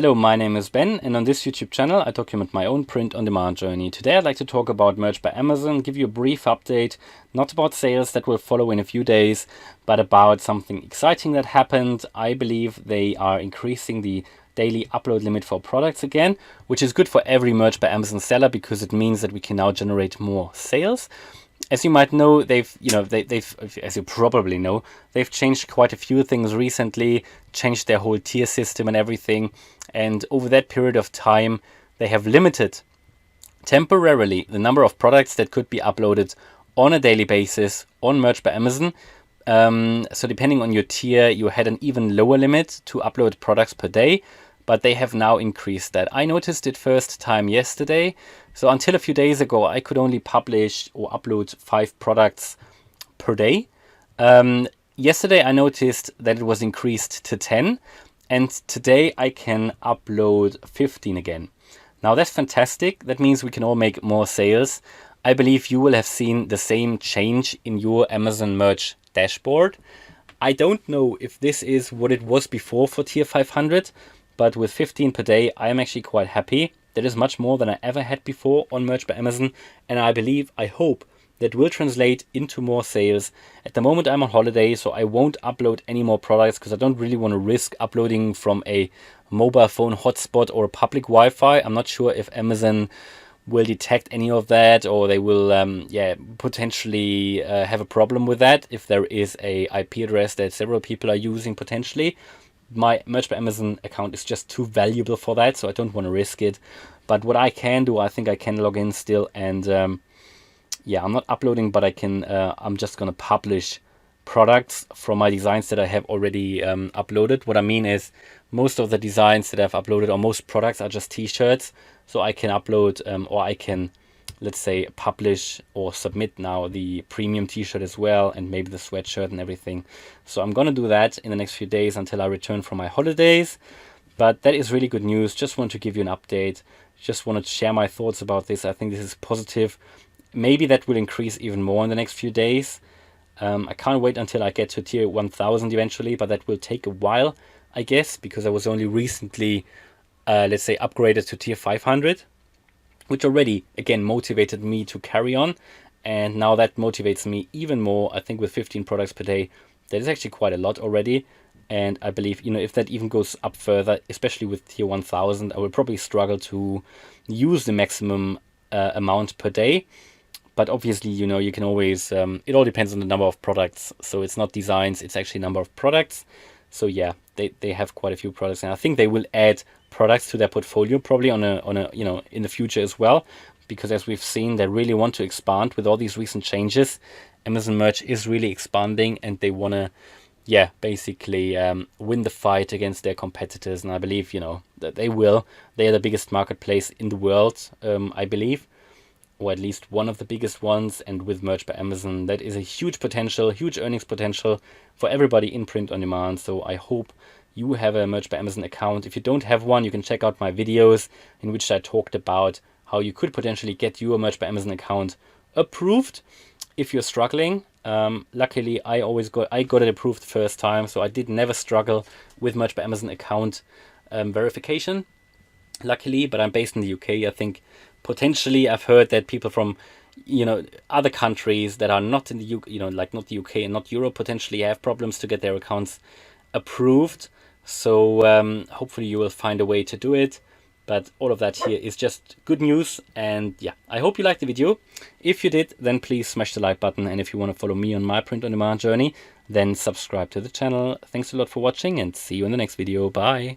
Hello, my name is Ben, and on this YouTube channel I document my own print-on-demand journey. Today I'd like to talk about Merch by Amazon, give you a brief update, not about sales that will follow in a few days, but about something exciting that happened. I believe they are increasing the daily upload limit for products again, which is good for every Merch by Amazon seller because it means that we can now generate more sales. As you might know, they've as you probably know, they've changed quite a few things recently, changed their whole tier system and everything. And over that period of time, they have limited temporarily the number of products that could be uploaded on a daily basis on Merch by Amazon. So depending on your tier, you had an even lower limit to upload products per day, but they have now increased that. I noticed it first time yesterday. So until a few days ago, I could only publish or upload 5 products per day. Yesterday, I noticed that it was increased to 10. And today I can upload 15 again. Now that's fantastic. That means we can all make more sales. I believe you will have seen the same change in your Amazon merch dashboard. I don't know if this is what it was before for tier 500, but with 15 per day, I am actually quite happy. That is much more than I ever had before on Merch by Amazon. And I hope that will translate into more sales. At the moment I'm on holiday, so I won't upload any more products because I don't really want to risk uploading from a mobile phone hotspot or public Wi-Fi. I'm not sure if Amazon will detect any of that, or they will potentially have a problem with that if there is a IP address that several people are using potentially. My Merch by Amazon account is just too valuable for that, so I don't want to risk it. But what I can do, I think I can log in still and yeah, I'm not uploading, but I'm just going to publish products from my designs that I have already uploaded. What I mean is most of the designs that I've uploaded, or most products, are just t-shirts. So I can upload or I can, let's say, publish or submit now the premium t-shirt as well, and maybe the sweatshirt and everything. So I'm going to do that in the next few days until I return from my holidays. But that is really good news. Just want to give you an update. Just wanted to share my thoughts about this. I think this is positive. Maybe that will increase even more in the next few days. I can't wait until I get to tier 1000 eventually, but that will take a while, I guess, because I was only recently, let's say, upgraded to tier 500, which already, again, motivated me to carry on. And now that motivates me even more. I think with 15 products per day, that is actually quite a lot already. And I believe, if that even goes up further, especially with tier 1000, I will probably struggle to use the maximum amount per day. But obviously, you can always, it all depends on the number of products. So it's not designs, it's actually number of products. So yeah, they have quite a few products. And I think they will add products to their portfolio probably on a in the future as well. Because as we've seen, they really want to expand with all these recent changes. Amazon Merch is really expanding and they want to, basically win the fight against their competitors. And I believe, that they will. They are the biggest marketplace in the world, I believe. Or at least one of the biggest ones, and with Merch by Amazon, that is a huge potential, huge earnings potential for everybody in print on demand. So I hope you have a Merch by Amazon account. If you don't have one, you can check out my videos in which I talked about how you could potentially get your Merch by Amazon account approved if you're struggling. Luckily, I got it approved first time, so I did never struggle with Merch by Amazon account verification. Luckily, but I'm based in the UK. I think potentially I've heard that people from other countries that are not in the UK, like not the UK and not Europe, potentially have problems to get their accounts approved. So hopefully you will find a way to do it. But all of that here is just good news. And yeah, I hope you liked the video. If you did, then please smash the like button. And if you want to follow me on my print on demand journey, then subscribe to the channel. Thanks a lot for watching and see you in the next video. Bye.